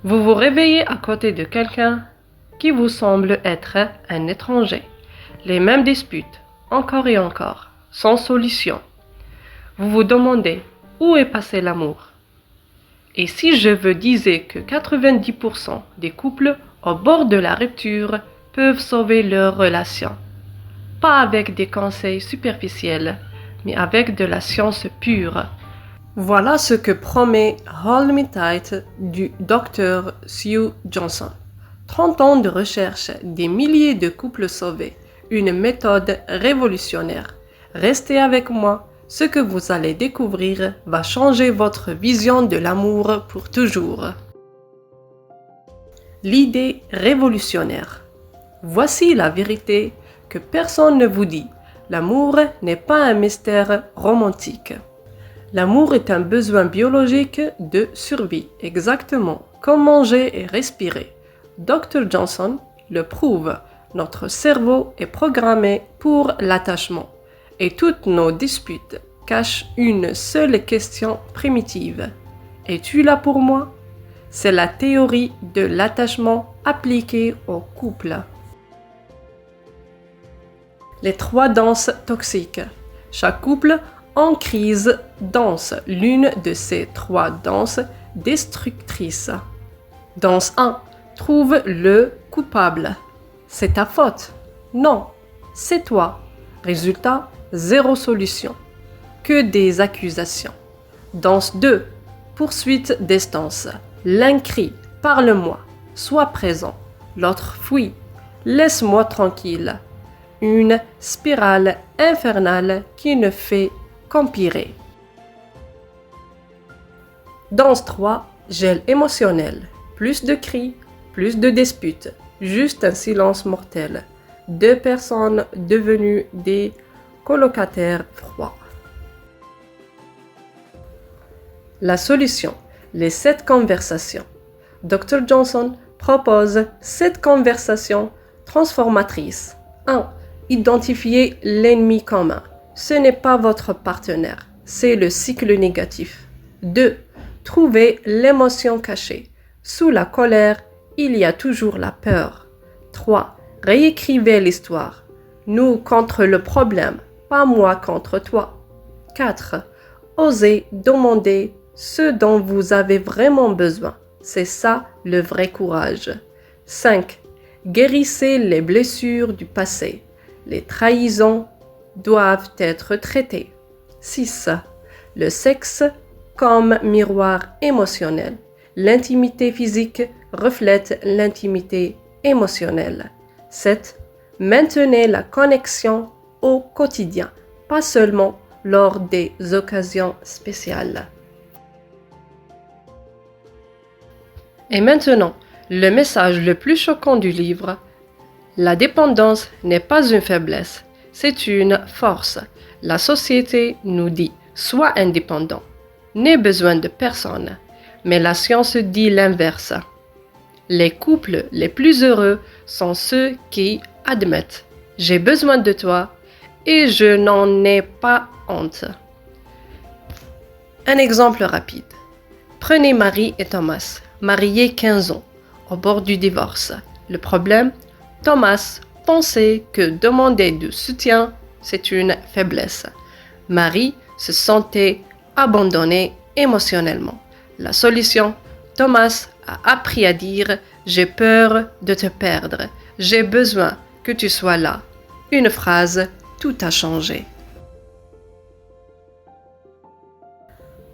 Vous vous réveillez à côté de quelqu'un qui vous semble être un étranger. Les mêmes disputes, encore et encore, sans solution. Vous vous demandez où est passé l'amour. Et si je vous disais que 90% des couples au bord de la rupture peuvent sauver leur relation, pas avec des conseils superficiels, mais avec de la science pure. Voilà ce que promet Hold Me Tight du Dr. Sue Johnson. 30 ans de recherche, des milliers de couples sauvés, une méthode révolutionnaire. Restez avec moi, ce que vous allez découvrir va changer votre vision de l'amour pour toujours. L'idée révolutionnaire. Voici la vérité que personne ne vous dit. L'amour n'est pas un mystère romantique. L'amour est un besoin biologique de survie, exactement comme manger et respirer. Dr. Johnson le prouve, notre cerveau est programmé pour l'attachement et toutes nos disputes cachent une seule question primitive. Es-tu là pour moi? C'est la théorie de l'attachement appliquée au couple. Les 3 danses toxiques. Chaque couple en crise danse l'une de ces 3 danses destructrices. Danse 1. Trouve le coupable. C'est ta faute. Non, c'est toi. Résultat, 0 solution. Que des accusations. Danse 2. Poursuite distance. L'un crie, parle-moi, sois présent. L'autre fuit, laisse-moi tranquille. Une spirale infernale qui ne fait qu'empirer. Danse 3, gel émotionnel. Plus de cris, plus de disputes, juste un silence mortel. 2 personnes devenues des colocataires froids. La solution, les 7 conversations. Dr. Johnson propose 7 conversations transformatrices. 1. Identifier l'ennemi commun. Ce n'est pas votre partenaire, c'est le cycle négatif. 2. Trouver l'émotion cachée. Sous la colère, il y a toujours la peur. 3. Réécrivez l'histoire. Nous contre le problème, pas moi contre toi. 4. Osez demander ce dont vous avez vraiment besoin. C'est ça le vrai courage. 5. Guérissez les blessures du passé. Les trahisons doivent être traitées. 6. Le sexe comme miroir émotionnel. L'intimité physique reflète l'intimité émotionnelle. 7. Maintenez la connexion au quotidien, pas seulement lors des occasions spéciales. Et maintenant, le message le plus choquant du livre. La dépendance n'est pas une faiblesse, c'est une force. La société nous dit « sois indépendant ». N'aie besoin de personne. Mais la science dit l'inverse. Les couples les plus heureux sont ceux qui admettent « j'ai besoin de toi et je n'en ai pas honte ». Un exemple rapide. Prenez Marie et Thomas, mariés 15 ans, au bord du divorce. Le problème, Thomas pensait que demander du soutien, c'est une faiblesse. Marie se sentait abandonnée émotionnellement. La solution, Thomas a appris à dire « j'ai peur de te perdre, j'ai besoin que tu sois là ». Une phrase, tout a changé.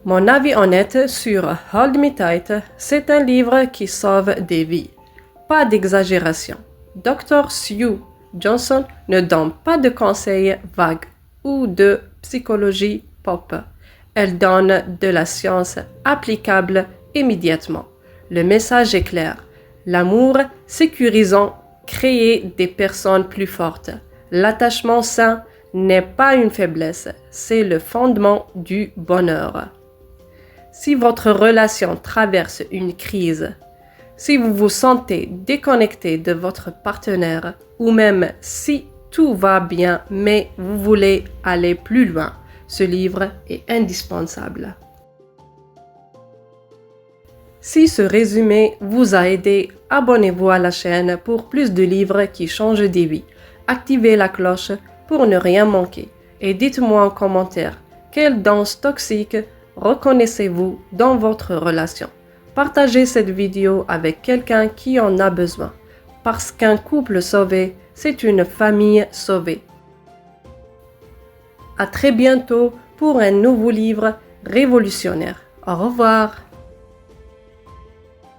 Mon avis honnête sur Hold Me Tight, c'est un livre qui sauve des vies. Pas d'exagération. Dr. Sue Johnson ne donne pas de conseils vagues ou de psychologie pop. Elle donne de la science applicable immédiatement. Le message est clair. L'amour sécurisant crée des personnes plus fortes. L'attachement sain n'est pas une faiblesse, c'est le fondement du bonheur. Si votre relation traverse une crise, si vous vous sentez déconnecté de votre partenaire, ou même si tout va bien mais vous voulez aller plus loin, ce livre est indispensable. Si ce résumé vous a aidé, abonnez-vous à la chaîne pour plus de livres qui changent des vies. Activez la cloche pour ne rien manquer. Et dites-moi en commentaire, quelle danse toxique reconnaissez-vous dans votre relation? Partagez cette vidéo avec quelqu'un qui en a besoin. Parce qu'un couple sauvé, c'est une famille sauvée. À très bientôt pour un nouveau livre révolutionnaire. Au revoir.